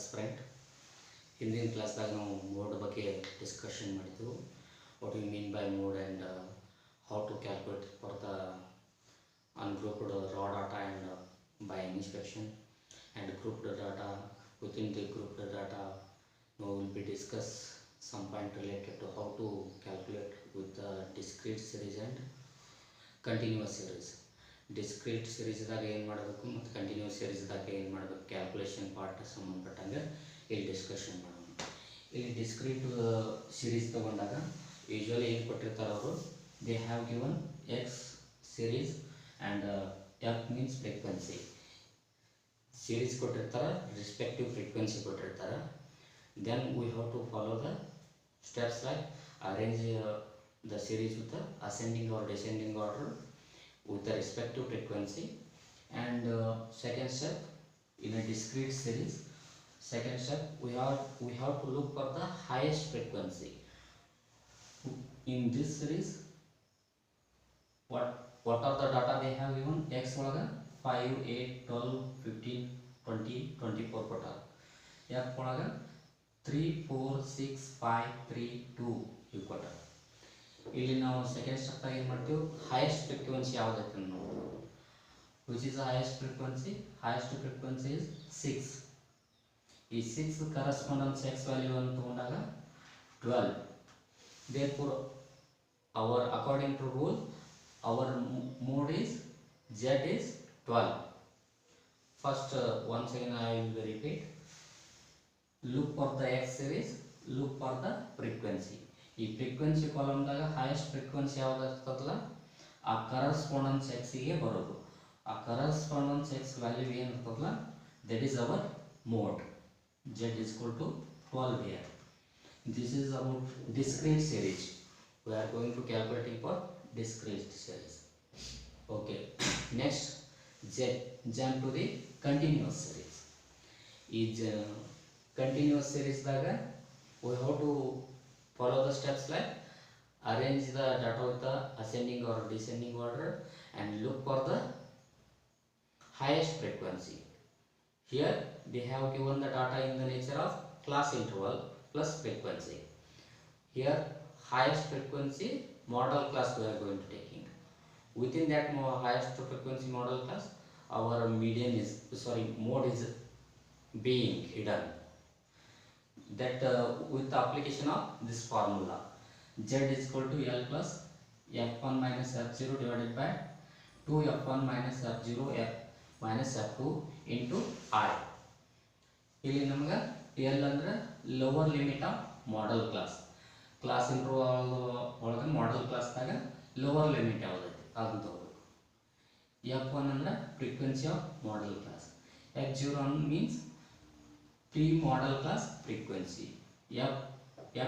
ಸ್ಪ್ರೆಂಟ್. ಹಿಂದಿನ ಕ್ಲಾಸ್ದಾಗ ನಾವು ಮೋಡ್ ಬಗ್ಗೆ ಡಿಸ್ಕಷನ್ ಮಾಡಿದ್ದೆವು. What you mean by mode and how to calculate for the ungrouped raw data and by inspection and grouped data. Within the grouped data now will be discuss some point related to how to calculate with the discrete series and continuous series. Discrete series ದಾಗ ಏನು ಮಾಡಬೇಕು ಮತ್ತು continuous series ದಾಗ ಏನು ಮಾಡಬೇಕು calculation part ಸಂಬಂಧಪಟ್ಟಂಗೆ ಇಲ್ಲಿ discussion ಮಾಡೋಣ. ಇಲ್ಲಿ ಡಿಸ್ಕ್ರೀಟ್ ಸೀರೀಸ್ ತಗೊಂಡಾಗ ಯೂಶ್ವಲಿ ಏನು ಕೊಟ್ಟಿರ್ತಾರೆ ಅವರು, they have given X series and f means frequency. Series ಕೊಟ್ಟಿರ್ತಾರೆ, respective frequency ಕೊಟ್ಟಿರ್ತಾರೆ. Then we have to follow the steps like arrange the series with the ascending or descending order with the respective frequency. And second step, in a discrete series, second step we have to look for the highest frequency. In this series, what are the data they have given? X ಒಳಗೆ 5, 8, 12, 15, 20, 24 ಕೊಟ್ಟಾರ. F ಒಳಗೆ 3, 4, 6, 5, 3, 2 ಇವು ಕೊಟ್ಟಾರ. ಇಲ್ಲಿ ನಾವು second step ಏನು ಮಾಡ್ತೀವಿ, highest frequency ಯಾವುದೈತೆ ನೋಡೋದು. Which is the highest frequency? Highest frequency is 6. ಈ 6 ಕರೆಸ್ಪಾಂಡೆನ್ಸ್ ಎಕ್ಸ್ ವ್ಯಾಲ್ಯೂ ಅನ್ನು ತಗೊಂಡಾಗ 12. Therefore according to rule our mode is Z is 12. First once again I will repeat. Look for the X series, look for the frequency. ಈ frequency ಕಾಲಮ್ದಾಗ highest frequency ಯಾವ್ದು ಇರ್ತದಲ್ಲ ಆ correspondence ಎಕ್ಸಿಗೆ ಬರೋದು. ಆ correspondence X value ಏನು ಇರ್ತದಲ್ಲ that is our mode. Z is equal to 12 here. This is about discrete series. We are going to calculating for discrete series. Okay, next jump to the continuous series. Is continuous series daga we have to follow the steps like arrange the data with the ascending or descending order and look for the highest frequency. Here they have given the data in the nature of class interval plus frequency. Here highest frequency model class we are going to taking. Within that highest frequency model class our mode is being hidden. That with the application of this formula, Z is equal to L plus F1 minus F0 divided by 2 F1 minus F0 F minus F2 into I. ಇಲ್ಲಿ ನಮಗೆ L ಅಂದ್ರೆ lower limit of model class. Class interval ಒಳಗೆ model ಕ್ಲಾಸ್ದಾಗ lower limit ಯಾವುದೈತಿ ಅದನ್ನು ತಗೋಬೇಕು. F1 ಅಂದ್ರೆ frequency of model class. F0 means pre model class frequency.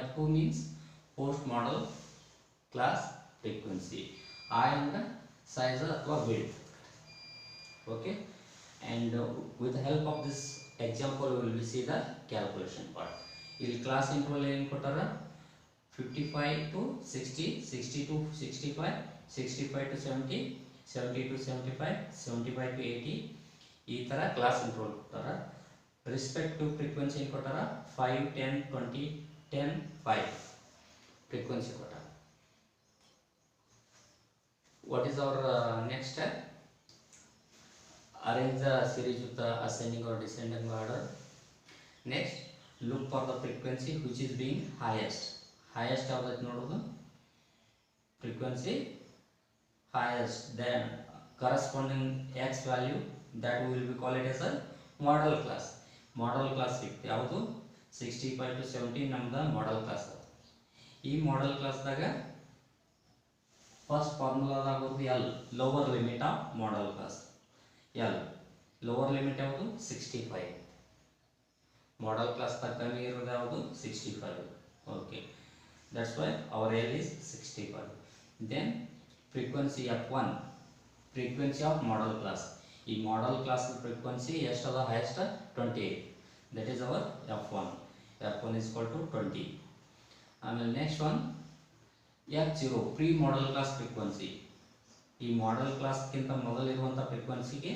F2 means post model class frequency. I ಅಂದ್ರೆ ಸೈಜ್ ಅಥವಾ width. Okay, and with help of this example will we see the calculation part. ಇಲ್ಲಿ class interval ಏನು ಕೊಟ್ಟಾರ, 55 to 60, 60 to 65, 65 to 70, 70 to 75, 75 to 80 ಈ ಥರ class interval ಕೊಟ್ಟಾರ. Respective frequency ಏನು ಕೊಟ್ಟಾರ, 5, 10, 20, 10, 5 ಫ್ರೀಕ್ವೆನ್ಸಿ ಕೊಟ್ಟಾರ. What is our next step? Arrange the series with the ascending or descending order. Next look for the frequency which is being highest. highest ಯಾವ್ದೈತೆ ನೋಡೋದು, frequency highest, then corresponding x value that we will be call it as a model class. model class ಸಿಕ್ತು ಯಾವುದು, 65 to 70 ನಮ್ದು model class. ಈ model class ದಾಗ first ಫಾರ್ಮುಲಾದಾಗ ಬರೋದು L, lower limit of model class. L lower limit ಯಾವುದು 65. model class ದಾಗ ಕಮ್ಮಿ ಇರೋದು ಯಾವುದು 65. Okay, that's why our L is 65. Then frequency F1, frequency of model class. ಈ model class frequency ಎಷ್ಟು ಅದ, highest 28. that is our F1. F1 is equal to 20. ಆಮೇಲೆ next one F0, pre model class frequency. ಈ model class ಗಿಂತ ಮೊದಲಿರುವಂಥ ಫ್ರೀಕ್ವೆನ್ಸಿಗೆ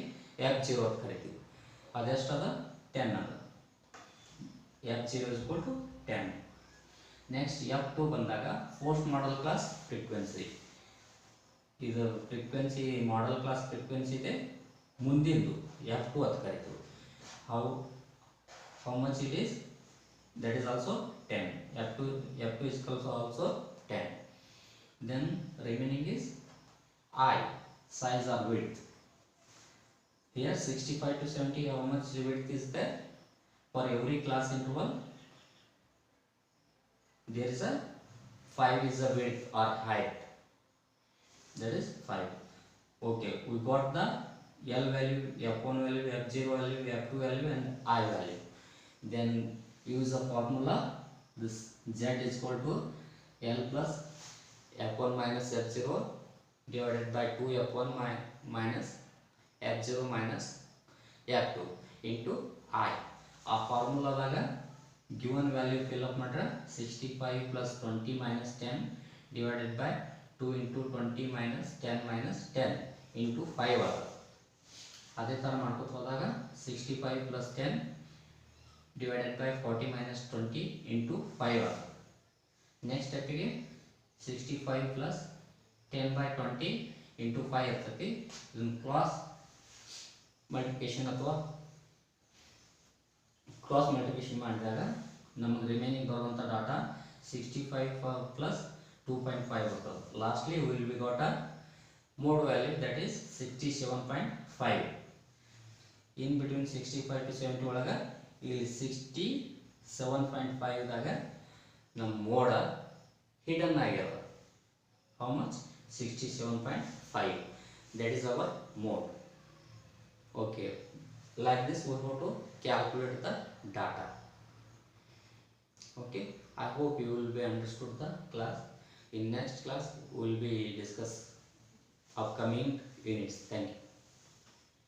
F0 ಅಂತ ಕರಿತೀವಿ. ಅದೆಷ್ಟು ಅದ, 10 ಅದ. f0 is equal to 10. Next f2 ಬಂದಾಗ post model class frequency. ಇದು ಫ್ರೀಕ್ವೆನ್ಸಿ ಮಾಡೆಲ್ ಕ್ಲಾಸ್ ಫ್ರೀಕ್ವೆನ್ಸಿ ಇದೆ ಮುಂದಿಂದು f2 ಅಂತ ಕರೀತೀವಿ. how much it is, that is also 10. f2 is also 10. Then remaining is I, size or width. Here 65 to 70, how much width is there? For every class interval there is a 5 is the width or height, that is 5. Okay, we got the L value, f1 value, f0 value, f2 value and I value. Then use the formula, this z is equal to L plus f1 minus f0 divided by 2 f1 minus f0 minus f2 into I. ಆ ಫಾರ್ಮುಲಾದಾಗ given value fill up ಮಾಡ್ರೆ 65 plus 20 minus 10 divided by 2 into 20 minus 10 minus 10 into 5 ಆಗ. ಅದೇ ಥರ ಮಾಡ್ಕೊತ ಹೋದಾಗ 65 plus 10 divided by 40 minus 20 into 5 ಆಗ. Next ಸ್ಟೆಪ್ಪಿಗೆ 65 plus 10 by 20 into 5 ಇರ್ತೈತಿ. ಇದನ್ನು ಕ್ರಾಸ್ ಮಲ್ಟಿಪ್ಲಿಕೇಶನ್ ಅಥವಾ ಕ್ರಾಸ್ ಮಲ್ಟಿಪ್ಲಿಕೇಶನ್ ಮಾಡಿದಾಗ ನಮಗೆ ರಿಮೈನಿಂಗ್ ಬರುವಂಥ ಡಾಟಾ 65 plus 2.5 ಬರ್ತದೆ. Lastly will be got a mode value that is 67.5. In between 65 to 70 ಒಳಗೆ ಇಲ್ಲಿ 67.5 ದಾಗ ನಮ್ಮ ಮೋಡ ಹಿಡನ್ ಆಗ್ಯದ. How much? 67.5. that is our mode. Okay, like this we have to calculate the data. Okay, I hope you will be understood the class. In next class we will be discuss upcoming units. Thank you.